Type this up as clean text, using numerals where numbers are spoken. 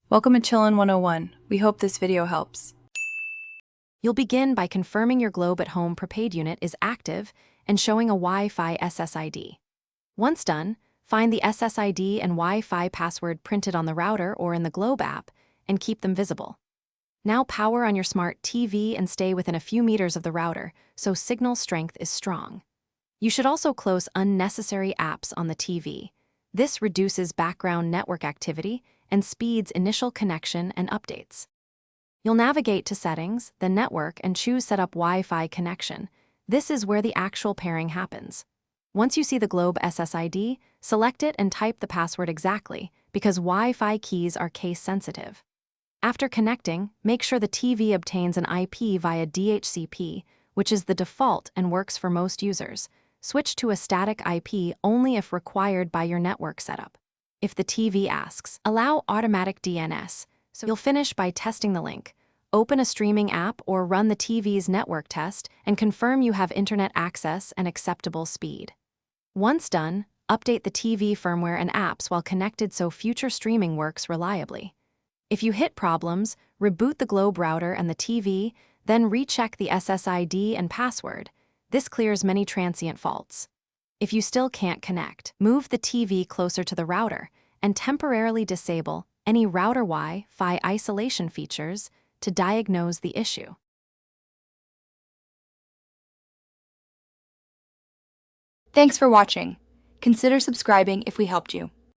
Welcome to Chillin' 101. We hope this video helps. You'll begin by confirming your Globe at Home prepaid unit is active and showing a Wi-Fi SSID. Once done, find the SSID and Wi-Fi password printed on the router or in the Globe app and keep them visible. Now power on your smart TV and stay within a few meters of the router so signal strength is strong. You should also close unnecessary apps on the TV. This reduces background network activity and speeds initial connection and updates. You'll navigate to Settings, then Network, and choose Set up Wi-Fi connection. This is where the actual pairing happens. Once you see the Globe SSID, select it and type the password exactly, because Wi-Fi keys are case-sensitive. After connecting, make sure the TV obtains an IP via DHCP, which is the default and works for most users. Switch to a static IP only if required by your network setup. If the TV asks, allow automatic DNS, so you'll finish by testing the link. Open a streaming app or run the TV's network test and confirm you have internet access and acceptable speed. Once done, update the TV firmware and apps while connected so future streaming works reliably. If you hit problems, reboot the Globe router and the TV, then recheck the SSID and password. This clears many transient faults. If you still can't connect, move the TV closer to the router and temporarily disable any router Wi-Fi isolation features to diagnose the issue. Thanks for watching. Consider subscribing if we helped you.